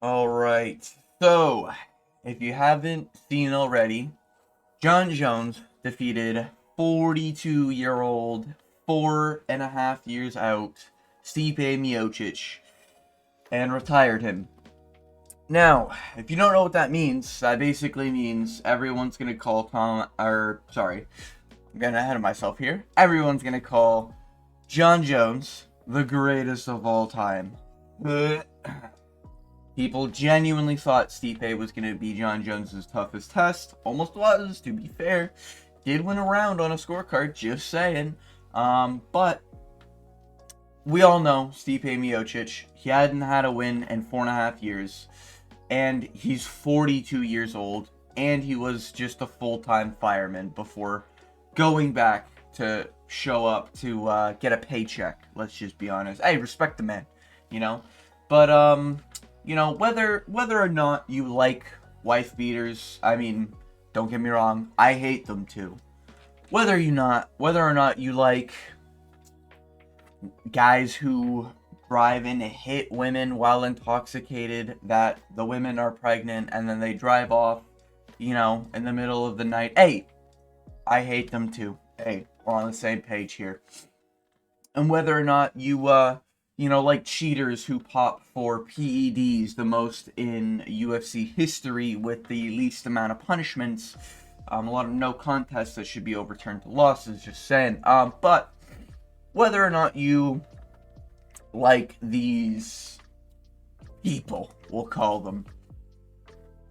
Alright, so if you haven't seen already, Jon Jones defeated 42-year-old, 4.5 years out, Stipe Miocic, and retired him. Now, if you don't know what that means, that basically means everyone's gonna call sorry, I'm getting ahead of myself here. Everyone's gonna call Jon Jones the greatest of all time. People genuinely thought Stipe was going to be Jon Jones' toughest test. Almost was, to be fair. Did win a round on a scorecard, just saying. But we all know Stipe Miocic. He hadn't had a win in 4.5 years. And he's 42 years old. And he was just a full-time fireman before going back to show up to get a paycheck. Let's just be honest. Hey, respect the man, you know? But, whether or not you like wife beaters, I mean, don't get me wrong, I hate them too. Whether or not you like guys who drive and hit women while intoxicated, that the women are pregnant and then they drive off, in the middle of the night. Hey, I hate them too. Hey, we're on the same page here. And whether or not you, like cheaters who pop for PEDs the most in UFC history with the least amount of punishments. A lot of no contests that should be overturned to losses, just saying. But whether or not you like these people, we'll call them,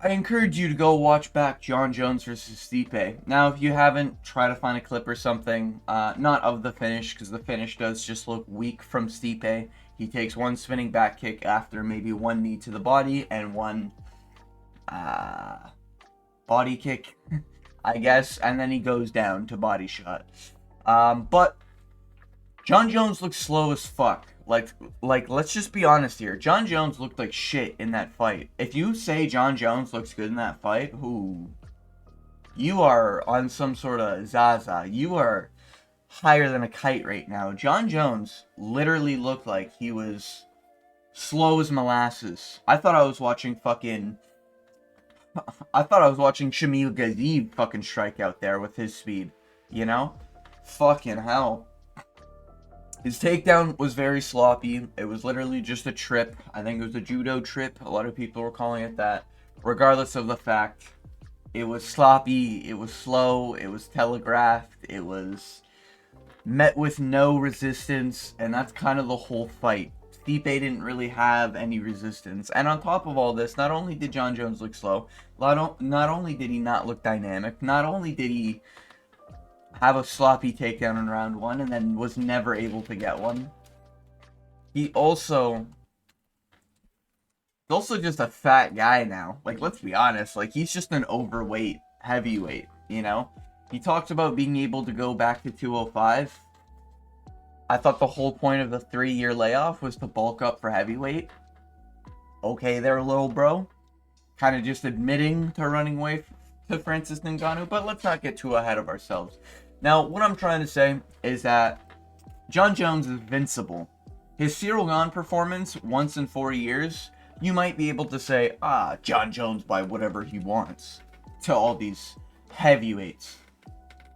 I encourage you to go watch back Jon Jones versus Stipe. Now, if you haven't, try to find a clip or something, not of the finish, because the finish does just look weak from Stipe. He takes one spinning back kick after maybe one knee to the body and one body kick, I guess, and then he goes down to body shot. But Jon Jones looks slow as fuck. Like, let's just be honest here. Jon Jones looked like shit in that fight. If you say Jon Jones looks good in that fight, you are on some sort of Zaza. You are higher than a kite right now. Jon Jones literally looked like he was slow as molasses. I thought I was watching Shamil Gazib fucking strike out there with his speed. Fucking hell. His takedown was very sloppy. It was literally just a trip. I think it was a judo trip. A lot of people were calling it that. Regardless of the fact, it was sloppy, it was slow, it was telegraphed, it was met with no resistance, and that's kind of the whole fight. Stipe didn't really have any resistance. And on top of all this, not only did Jon Jones look slow, not only did he not look dynamic, not only did he have a sloppy takedown in round one and then was never able to get one. He's also just a fat guy now. Like, let's be honest. Like, he's just an overweight heavyweight, He talks about being able to go back to 205. I thought the whole point of the 3-year layoff was to bulk up for heavyweight. Okay there, little bro. Kind of just admitting to running away to Francis Ngannou, but let's not get too ahead of ourselves. Now, what I'm trying to say is that Jon Jones is invincible. His Cyril Gane performance, once in 4 years, you might be able to say, Jon Jones by whatever he wants to all these heavyweights.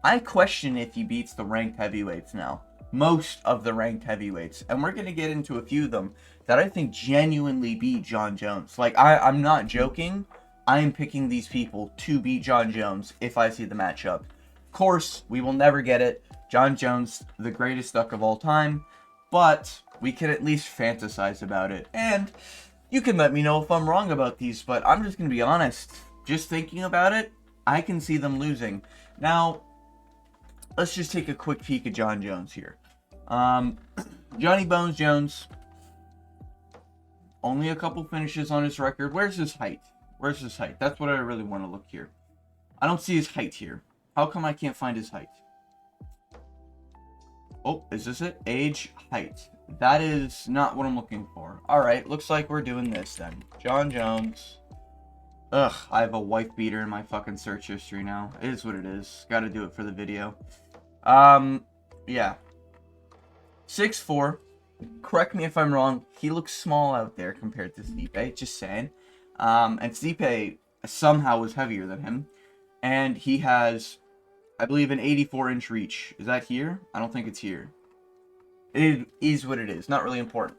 I question if he beats the ranked heavyweights now. Most of the ranked heavyweights. And we're going to get into a few of them that I think genuinely beat Jon Jones. Like, I'm not joking. I am picking these people to beat Jon Jones if I see the matchup. Of course, we will never get it. Jon Jones, the greatest duck of all time. But we can at least fantasize about it. And you can let me know if I'm wrong about these, but I'm just going to be honest. Just thinking about it, I can see them losing. Now, let's just take a quick peek at Jon Jones here. Johnny Bones Jones, only a couple finishes on his record. Where's his height? That's what I really want to look here. I don't see his height here. How come I can't find his height? Oh, is this it? Age, height. That is not what I'm looking for. Alright, looks like we're doing this then. Jon Jones. Ugh, I have a wife beater in my fucking search history now. It is what it is. Gotta do it for the video. Yeah. 6'4", correct me if I'm wrong, he looks small out there compared to Stipe, just saying. And Stipe somehow was heavier than him. And he has, I believe, an 84-inch reach. Is that here? I don't think it's here. It is what it is. Not really important.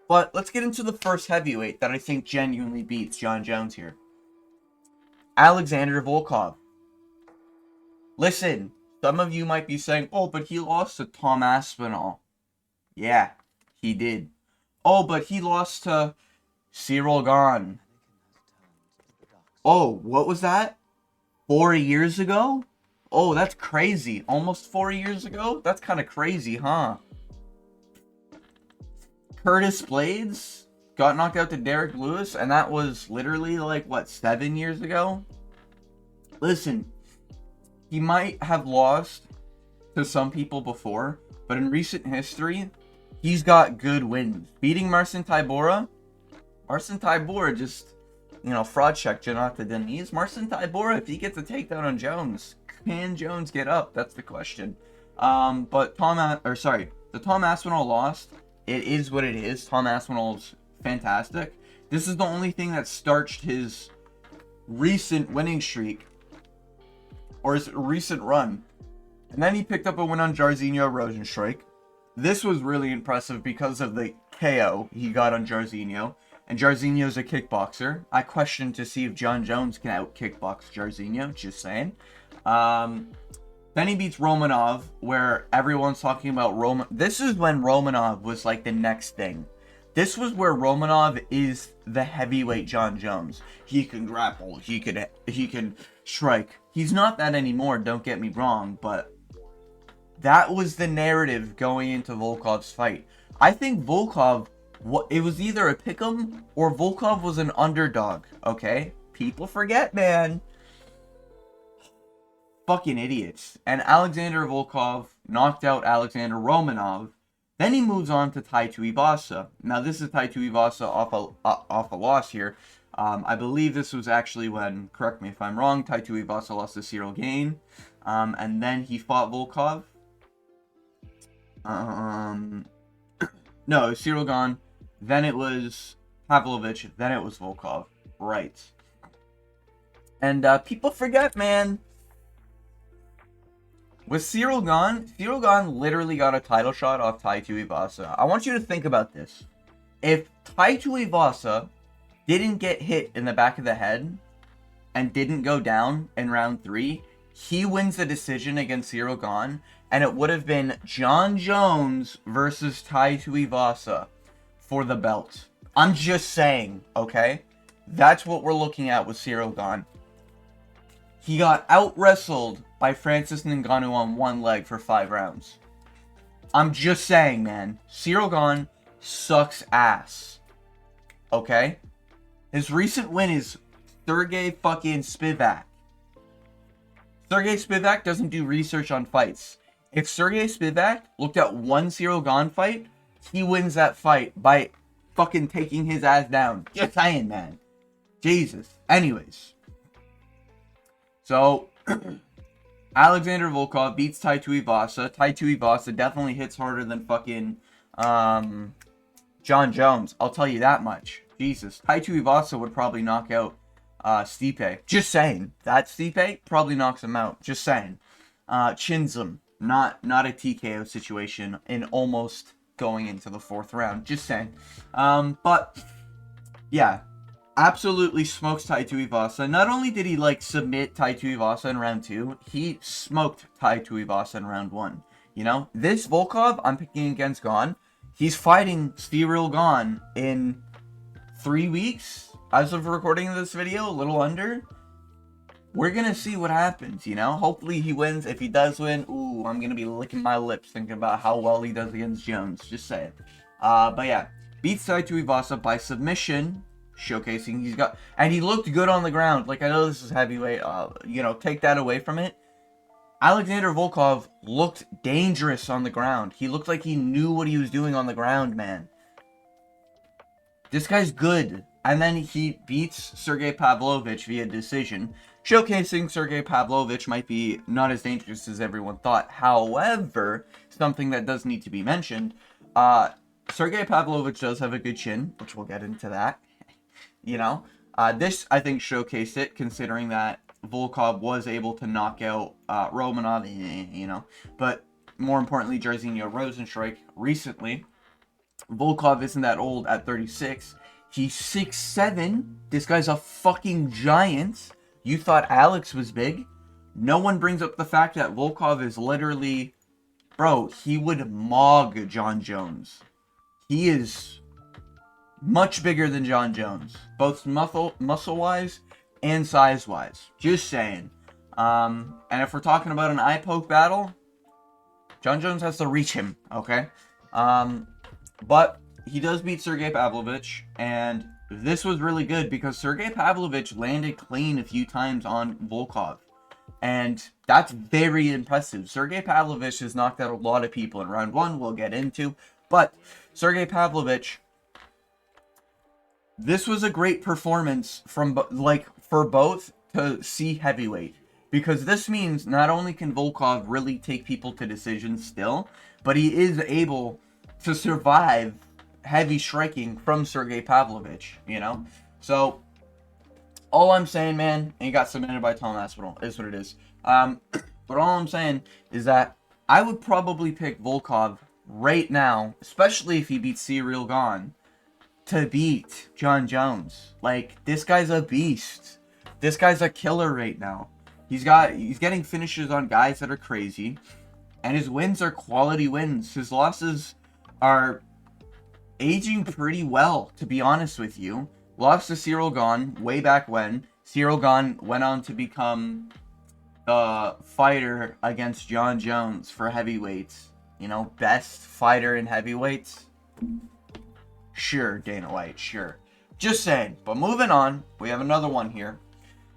But let's get into the first heavyweight that I think genuinely beats Jon Jones here. Alexander Volkov. Listen, some of you might be saying, oh, but he lost to Tom Aspinall. Yeah, he did. Oh, but he lost to Cyril Gane. Oh, what was that? 4 years ago? Oh, that's crazy. Almost 4 years ago? That's kind of crazy, huh? Curtis Blaydes got knocked out to Derek Lewis, and that was literally like, what, 7 years ago? Listen, he might have lost to some people before, but in recent history, he's got good wins. Beating Marcin Tybura just, fraud checked Jonathan Deniz. Marcin Tybura, if he gets a takedown on Jones, can Jones get up? That's the question. But the Tom Aspinall lost. It is what it is. Tom Aspinall's fantastic. This is the only thing that starched his recent winning streak, or his recent run. And then he picked up a win on Jairzinho Rozenstruik. This was really impressive because of the KO he got on Jairzinho. And Jairzinho's a kickboxer. I question to see if Jon Jones can out-kickbox Jairzinho, just saying. Then he beats Romanov, where everyone's talking about Roman. This is when Romanov was like the next thing. This was where Romanov is the heavyweight Jon Jones. He can grapple, he can strike. He's not that anymore, don't get me wrong, but that was the narrative going into Volkov's fight. I think Volkov, it was either a pick'em or Volkov was an underdog, okay? People forget, man. Fucking idiots. And Alexander Volkov knocked out Alexander Romanov. Then he moves on to Tai Tuivasa. Now this is Tai Tuivasa off a loss here. I believe this was actually when, correct me if I'm wrong, Tai Tuivasa lost to Cyril Gane. And then he fought Volkov. No, it was Cyril Gane. Then it was Pavlovich. Then it was Volkov. Right. And people forget, man. With Cyril Gane literally got a title shot off Tai Tuivasa. I want you to think about this. If Tai Tuivasa didn't get hit in the back of the head and didn't go down in round 3, he wins the decision against Cyril Gane, and it would have been Jon Jones versus Tai Tuivasa for the belt. I'm just saying, okay? That's what we're looking at with Cyril Gane. He got out-wrestled by Francis Ngannou on one leg for 5 rounds. I'm just saying, man. Cyril Gane sucks ass. Okay? His recent win is Sergei fucking Spivak. Sergei Spivak doesn't do research on fights. If Sergei Spivak looked at one Cyril Gane fight, he wins that fight by fucking taking his ass down. Just saying, man. Jesus. Anyways. So, Alexander Volkov beats Tai Tuivasa. Tai Tuivasa definitely hits harder than fucking Jon Jones. I'll tell you that much. Jesus. Tai Tuivasa would probably knock out Stipe. Just saying. That Stipe probably knocks him out. Just saying. Chins him. Not a TKO situation in almost going into the 4th round. Just saying. But, yeah. Absolutely smokes Tai Tuivasa. Not only did he submit Tai Tuivasa in round 2, he smoked Tai Tuivasa in round 1. You know, this Volkov I'm picking against Gane. He's fighting Cyril Gane in 3 weeks as of recording this video, a little under. We're gonna see what happens, you know. Hopefully he wins. If he does win, ooh, I'm gonna be licking my lips thinking about how well he does against Jones. Just say it. But yeah, beats Tai Tuivasa by submission. Showcasing and he looked good on the ground. Like, I know this is heavyweight, take that away from it. Alexander Volkov looked dangerous on the ground. He looked like he knew what he was doing on the ground, man. This guy's good. And then he beats Sergei Pavlovich via decision, showcasing Sergei Pavlovich might be not as dangerous as everyone thought. However, something that does need to be mentioned, Sergei Pavlovich does have a good chin, which we'll get into that. You know, this I think showcased it, considering that Volkov was able to knock out Romanov, you know, but more importantly, Jairzinho Rozenstruik recently. Volkov isn't that old at 36. He's 6'7". This guy's a fucking giant. You thought Alex was big? No one brings up the fact that Volkov is literally... Bro, he would mog Jon Jones. He is much bigger than Jon Jones. Both muscle-wise and size-wise. Just saying. And if we're talking about an eye poke battle, Jon Jones has to reach him, okay? But he does beat Sergei Pavlovich, and this was really good because Sergei Pavlovich landed clean a few times on Volkov. And that's very impressive. Sergei Pavlovich has knocked out a lot of people in round one, we'll get into. But Sergei Pavlovich, this was a great performance from for both to see heavyweight. Because this means not only can Volkov really take people to decisions still, but he is able to survive heavy striking from Sergei Pavlovich, you know? So, all I'm saying, man, and he got submitted by Tom Aspinall, is what it is. But all I'm saying is that I would probably pick Volkov right now, especially if he beats Ciryl Gane, to beat Jon Jones. Like, this guy's a beast. This guy's a killer right now. He's getting finishes on guys that are crazy, and his wins are quality wins. His losses are aging pretty well, to be honest with you. Lost to Ciryl Gane way back when. Ciryl Gane went on to become the fighter against Jon Jones for heavyweights. You know, best fighter in heavyweights. Sure, Dana White, sure. Just saying. But moving on, we have another one here.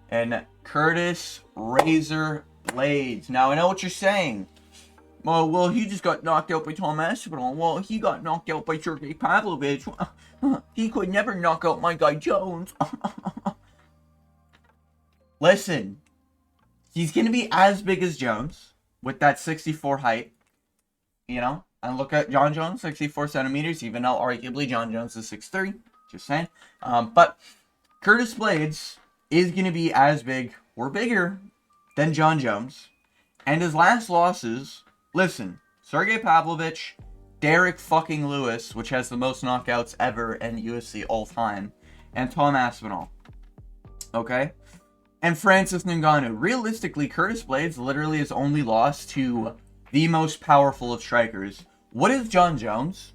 And Curtis Razor Blaydes. Now, I know what you're saying. Well, he just got knocked out by Tom Aspinall. Well, he got knocked out by Sergei Pavlovich. He could never knock out my guy Jones. Listen, he's going to be as big as Jones with that 64 height. You know? And look at Jon Jones, 64 centimeters, even though arguably Jon Jones is 6'3". Just saying. But Curtis Blaydes is going to be as big or bigger than Jon Jones. And his last losses, listen, Sergei Pavlovich, Derek fucking Lewis, which has the most knockouts ever in UFC all time, and Tom Aspinall. Okay? And Francis Ngannou. Realistically, Curtis Blaydes literally has only lost to the most powerful of strikers. What is Jon Jones?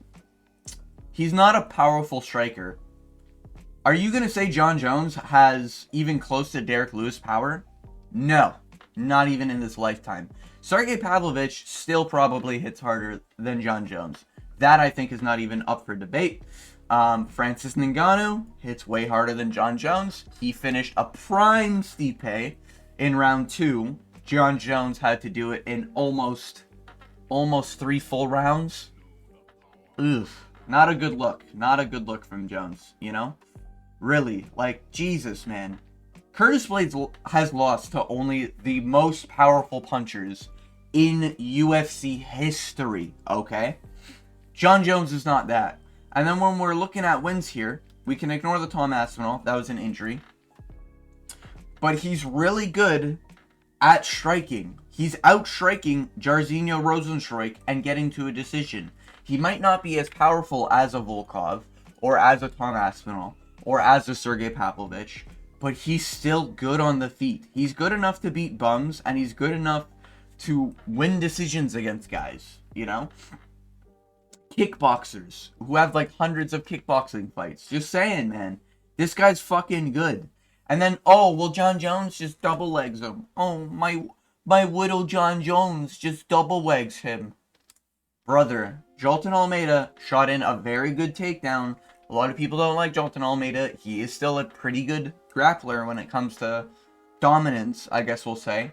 He's not a powerful striker. Are you going to say Jon Jones has even close to Derek Lewis power? No. Not even in this lifetime. Sergei Pavlovich still probably hits harder than Jon Jones. That, I think, is not even up for debate. Francis Ngannou hits way harder than Jon Jones. He finished a prime Stipe in round 2. Jon Jones had to do it in almost 3 full rounds. Ugh. Not a good look. Not a good look from Jones, you know? Really. Like, Jesus, man. Curtis Blaydes has lost to only the most powerful punchers in UFC history, okay? Jon Jones is not that. And then when we're looking at wins here, we can ignore the Tom Aspinall. That was an injury. But he's really good at striking. He's out-striking Jairzinho Rozenstruik and getting to a decision. He might not be as powerful as a Volkov, or as a Tom Aspinall, or as a Sergei Pavlovich, but he's still good on the feet. He's good enough to beat bums, and he's good enough to win decisions against guys, you know? Kickboxers, who have like hundreds of kickboxing fights. Just saying, man. This guy's fucking good. And then, oh, well, Jon Jones just double legs him. Oh, my widow Jon Jones just double legs him. Brother, Jolton Almeida shot in a very good takedown. A lot of people don't like Jolton Almeida. He is still a pretty good grappler when it comes to dominance, I guess we'll say.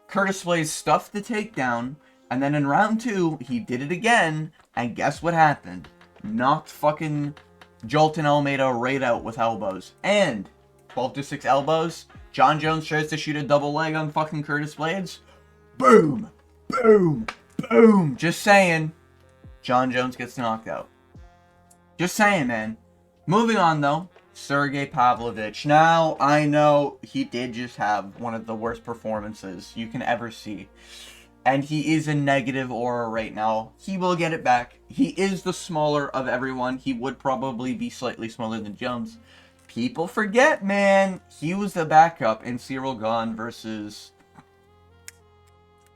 Curtis Blaydes stuffed the takedown, and then in round 2, he did it again, and guess what happened? Knocked fucking Jolton Almeida right out with elbows. And 12-6 elbows. Jon Jones tries to shoot a double leg on fucking Curtis Blaydes. Boom! Boom! Boom! Just saying. Jon Jones gets knocked out. Just saying, man. Moving on, though. Sergei Pavlovich. Now, I know he did just have one of the worst performances you can ever see. And he is in negative aura right now. He will get it back. He is the smaller of everyone. He would probably be slightly smaller than Jones. People forget, man. He was the backup in Cyril Gane versus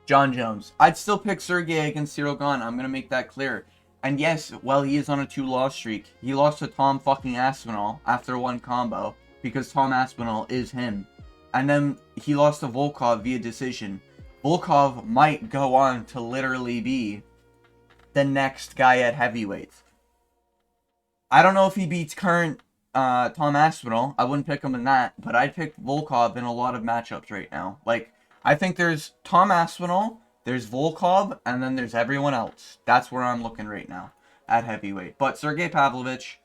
Jon Jones. I'd still pick Sergei against Cyril Gane. I'm going to make that clear. And yes, while he is on a 2-loss streak, he lost to Tom fucking Aspinall after one combo because Tom Aspinall is him. And then he lost to Volkov via decision. Volkov might go on to literally be the next guy at heavyweight. I don't know if he beats current Tom Aspinall. I wouldn't pick him in that, but I'd pick Volkov in a lot of matchups right now. Like, I think there's Tom Aspinall, there's Volkov, and then there's everyone else. That's where I'm looking right now at heavyweight. But Sergei Pavlovich,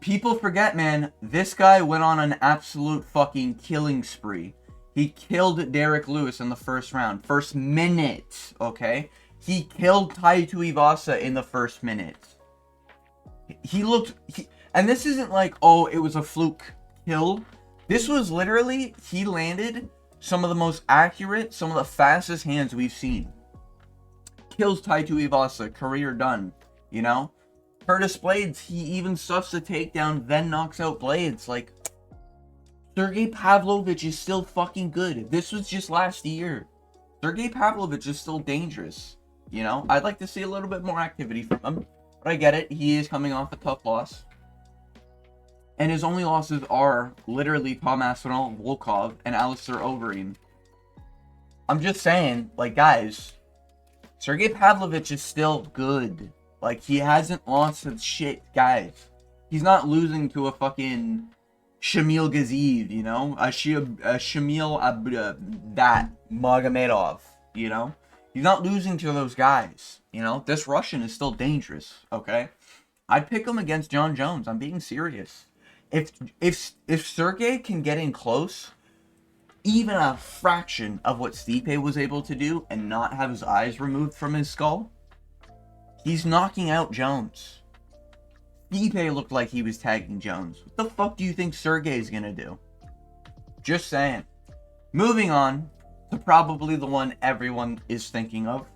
people forget, man, this guy went on an absolute fucking killing spree. He killed Derek Lewis in the first round. First minute, okay? He killed Tai Tuivasa in the first minute. And this isn't like, oh, it was a fluke kill. This was literally, he landed some of the most accurate, some of the fastest hands we've seen. Kills Tai Tuivasa, career done, you know? Curtis Blaydes, he even stuffs the takedown, then knocks out Blaydes. Like, Sergei Pavlovich is still fucking good. This was just last year. Sergei Pavlovich is still dangerous. You know, I'd like to see a little bit more activity from him. But I get it. He is coming off a tough loss. And his only losses are literally Tom Aspinall, Volkov, and Alistair Overeem. I'm just saying, like, guys, Sergei Pavlovich is still good. Like, he hasn't lost his shit, guys. He's not losing to a fucking Shamil Gaziv, you know? A Shamil that Magomedov, you know? He's not losing to those guys, you know? This Russian is still dangerous, okay? I'd pick him against Jon Jones. I'm being serious. If Sergei can get in close, even a fraction of what Stipe was able to do and not have his eyes removed from his skull, he's knocking out Jones. Stipe looked like he was tagging Jones. What the fuck do you think Sergei's gonna do? Just saying. Moving on to probably the one everyone is thinking of.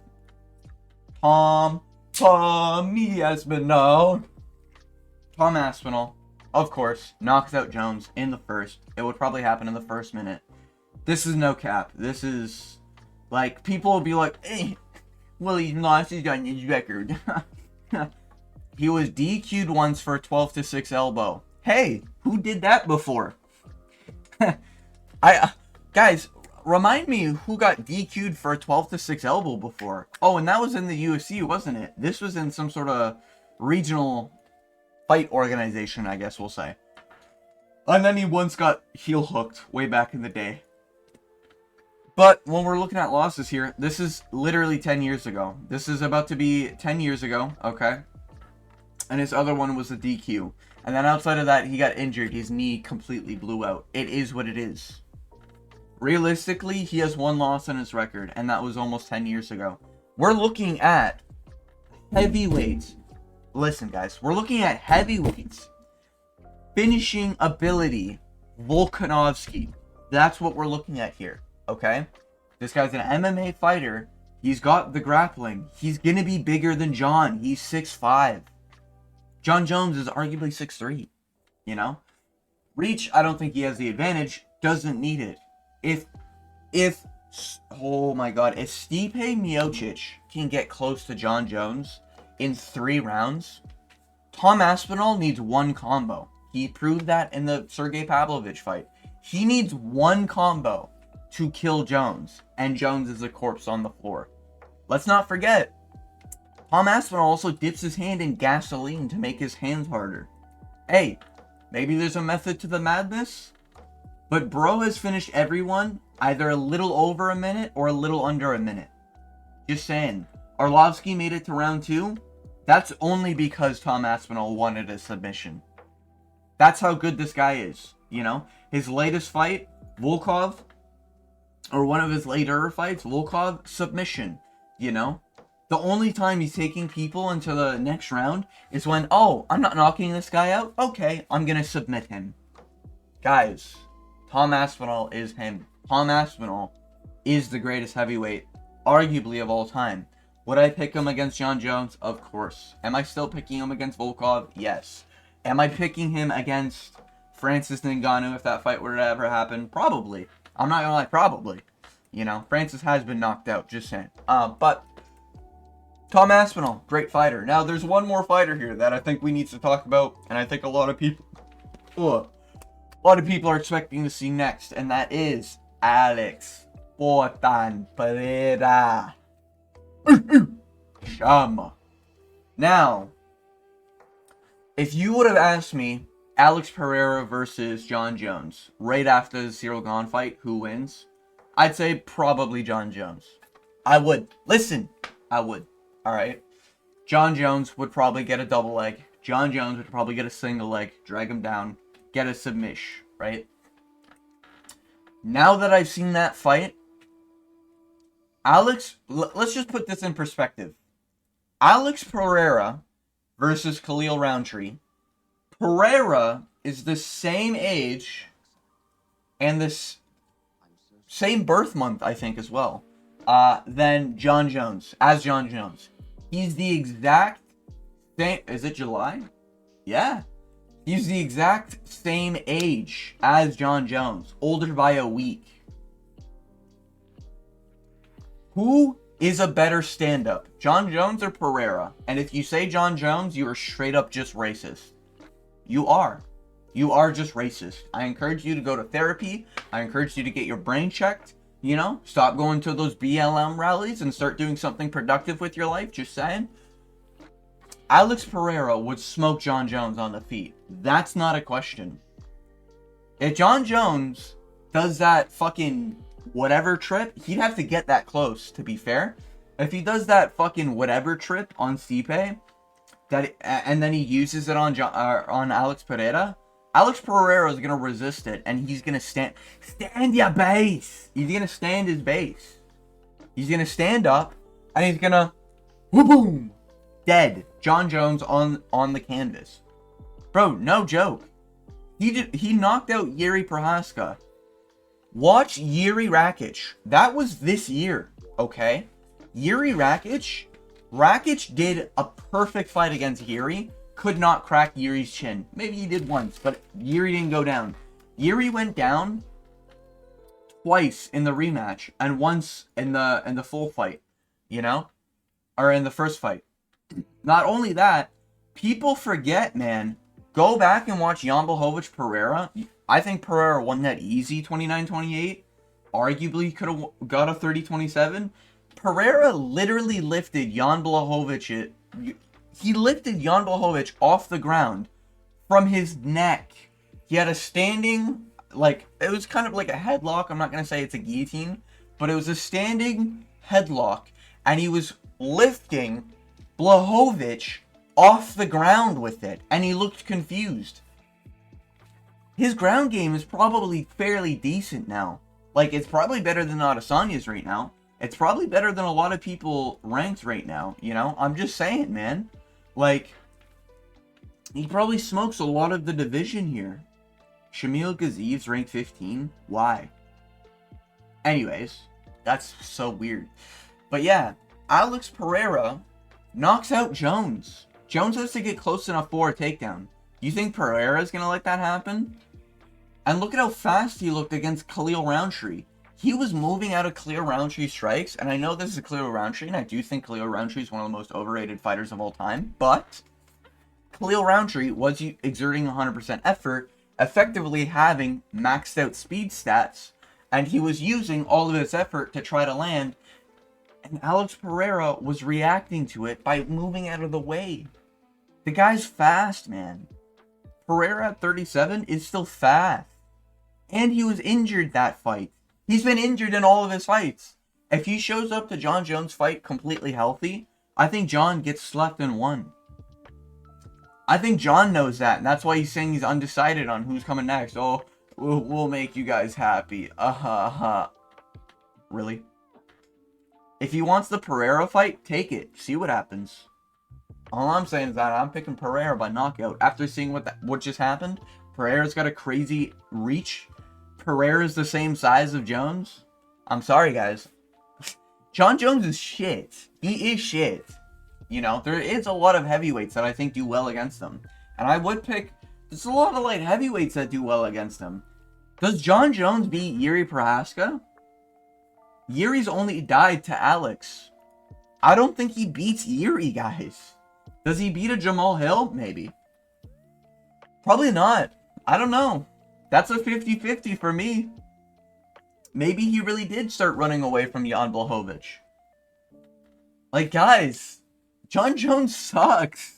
Tom Aspinall. Tom Aspinall, of course, knocks out Jones in the first. It would probably happen in the first minute. This is no cap. This is, like, people will be like, hey, well, he's lost his record. He was DQ'd once for a 12-6 elbow. Hey, who did that before? Guys, remind me who got DQ'd for a 12-6 elbow before. Oh, and that was in the UFC, wasn't it? This was in some sort of regional fight organization, I guess we'll say. And then he once got heel hooked way back in the day. But when we're looking at losses here, this is literally 10 years ago. This is about to be 10 years ago, okay? And his other one was a DQ. And then outside of that, he got injured. His knee completely blew out. It is what it is. Realistically, he has one loss on his record, and that was almost 10 years ago. We're looking at heavyweights. Listen, guys, we're looking at heavyweights. Finishing ability, Volkanovski. That's what we're looking at here, okay? This guy's an MMA fighter. He's got the grappling. He's going to be bigger than Jon. He's 6'5". Jon Jones is arguably 6'3", you know? Reach, I don't think he has the advantage. Doesn't need it. Oh my god, if Stipe Miocic can get close to Jon Jones in 3 rounds, Tom Aspinall needs one combo. He proved that in the Sergei Pavlovich fight. He needs one combo to kill Jones, and Jones is a corpse on the floor. Let's not forget, Tom Aspinall also dips his hand in gasoline to make his hands harder. Hey, maybe there's a method to the madness? But bro has finished everyone either a little over a minute or a little under a minute. Just saying. Arlovsky made it to round 2. That's only because Tom Aspinall wanted a submission. That's how good this guy is, you know? His latest fight, Volkov, or one of his later fights, Volkov, submission, you know? The only time he's taking people into the next round is when, oh, I'm not knocking this guy out. Okay, I'm going to submit him. Guys, Tom Aspinall is him. Tom Aspinall is the greatest heavyweight, arguably, of all time. Would I pick him against Jon Jones? Of course. Am I still picking him against Volkov? Yes. Am I picking him against Francis Ngannou if that fight were to ever happen? Probably. I'm not going to lie, probably. You know, Francis has been knocked out, just saying. But Tom Aspinall, great fighter. Now, there's one more fighter here that I think we need to talk about, and I think a lot of people are expecting to see next, and that is Alex Pereira. Shama. Now, if you would have asked me Alex Pereira versus Jon Jones right after the Cyril Gane fight, who wins? I'd say probably Jon Jones. I would. Listen, I would. Alright? Jon Jones would probably get a double leg. Jon Jones would probably get a single leg, drag him down, get a submission, right? Now that I've seen that fight, let's just put this in perspective. Alex Pereira versus Khalil Roundtree. Pereira is the same age and this same birth month, I think, as well, than Jon Jones, as Jon Jones. He's the exact same, is it July? Yeah. He's the exact same age as Jon Jones, older by a week. Who is a better stand-up, Jon Jones or Pereira? And if you say Jon Jones, you are straight up just racist. You are. You are just racist. I encourage you to go to therapy. I encourage you to get your brain checked. You know, stop going to those BLM rallies and start doing something productive with your life. Just saying. Alex Pereira would smoke Jon Jones on the feet. That's not a question. If Jon Jones does that fucking whatever trip, he'd have to get that close, to be fair. If he does that fucking whatever trip on Stipe, and then he uses it on Alex Pereira, Alex Pereira is going to resist it, and he's going to stand your base. He's going to stand his base. He's going to stand up, and he's going to, boom, dead. Jon Jones on the canvas. Bro, no joke. He knocked out Yuri Prohaska. Watch Yuri Rakic. That was this year, okay? Yuri Rakic did a perfect fight against Yuri. Could not crack Yuri's chin. Maybe he did once, but Yuri didn't go down. Yuri went down twice in the rematch and once in the full fight, you know? Or in the first fight. Not only that, people forget, man. Go back and watch Jan Blachowicz Pereira. I think Pereira won that easy 29-28. Arguably could have got a 30-27. Pereira literally lifted Jan Blachowicz. He lifted Jan Blachowicz off the ground from his neck. He had a standing, like, it was kind of like a headlock. I'm not going to say it's a guillotine, but it was a standing headlock. And he was lifting Blachowicz off the ground with it. And he looked confused. His ground game is probably fairly decent now. Like, it's probably better than Adesanya's right now. It's probably better than a lot of people ranked right now, you know? I'm just saying, man. Like, he probably smokes a lot of the division here. Shamil Gaziv's ranked 15? Why? Anyways, that's so weird. But yeah, Alex Pereira knocks out Jones. Jones has to get close enough for a takedown. You think Pereira's going to let that happen? And look at how fast he looked against Khalil Roundtree. He was moving out of Khalil Roundtree's strikes, and I know this is Khalil Roundtree, and I do think Khalil Roundtree is one of the most overrated fighters of all time, but Khalil Roundtree was exerting 100% effort, effectively having maxed out speed stats, and he was using all of his effort to try to land, and Alex Pereira was reacting to it by moving out of the way. The guy's fast, man. Pereira at 37 is still fast. And he was injured that fight. He's been injured in all of his fights. If he shows up to Jon Jones' fight completely healthy, I think Jon gets slept in one. I think Jon knows that, and that's why he's saying he's undecided on who's coming next. Oh, we'll make you guys happy. Really? If he wants the Pereira fight, take it. See what happens. All I'm saying is that I'm picking Pereira by knockout. After seeing what just happened, Pereira's got a crazy reach. Pereira's the same size of Jones. I'm sorry, guys. Jon Jones is shit. He is shit. You know, there is a lot of heavyweights that I think do well against him. And I would pick... There's a lot of light heavyweights that do well against him. Does Jon Jones beat Yuri Prohaska? Yuri's only died to Alex. I don't think he beats Yuri, guys. Does he beat a Jamal Hill? Maybe. Probably not. I don't know. That's a 50-50 for me. Maybe he really did start running away from Jan Blachowicz. Like, guys, Jon Jones sucks.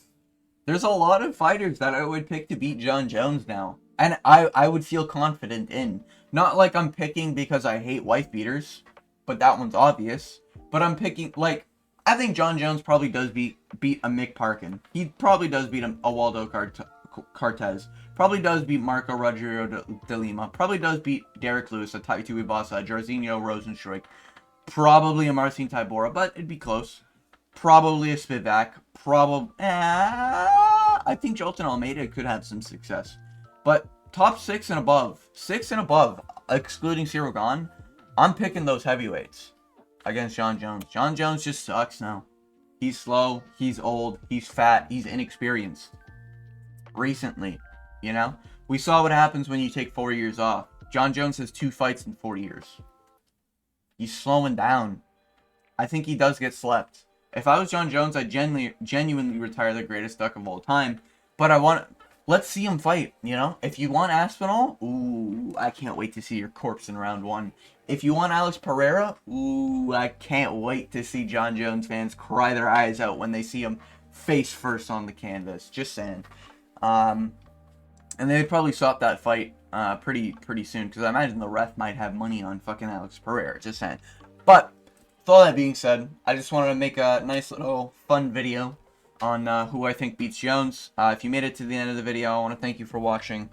There's a lot of fighters that I would pick to beat Jon Jones now. And I would feel confident in. Not like I'm picking because I hate wife beaters. But that one's obvious. But I'm picking, like, I think Jon Jones probably does beat a Mick Parkin. He probably does beat a Waldo Cortez. Probably does beat Marco Rodrigo de Lima. Probably does beat Derek Lewis, a Taito Ibasa, Jairzinho Rosenstruik. Probably a Marcin Tybura, but it'd be close. Probably a Spivak. I think Jolton Almeida could have some success. But top 6 and above, excluding Cyril Gane, I'm picking those heavyweights against Jon Jones. Jon Jones just sucks now. He's slow, he's old, he's fat, he's inexperienced. Recently, you know? We saw what happens when you take 4 years off. Jon Jones has 2 fights in 4 years. He's slowing down. I think he does get slept. If I was Jon Jones, I'd genuinely retire the greatest duck of all time. But let's see him fight, you know? If you want Aspinall, ooh, I can't wait to see your corpse in round 1. If you want Alex Pereira, ooh, I can't wait to see Jon Jones fans cry their eyes out when they see him face first on the canvas. Just saying. And they'd probably stop that fight pretty soon, because I imagine the ref might have money on fucking Alex Pereira. Just saying. But with all that being said, I just wanted to make a nice little fun video on who I think beats Jones. If you made it to the end of the video, I want to thank you for watching.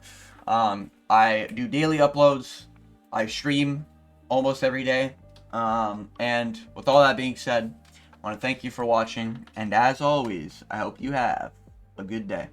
I do daily uploads. I stream almost every day. And with all that being said, I want to thank you for watching. And as always, I hope you have a good day.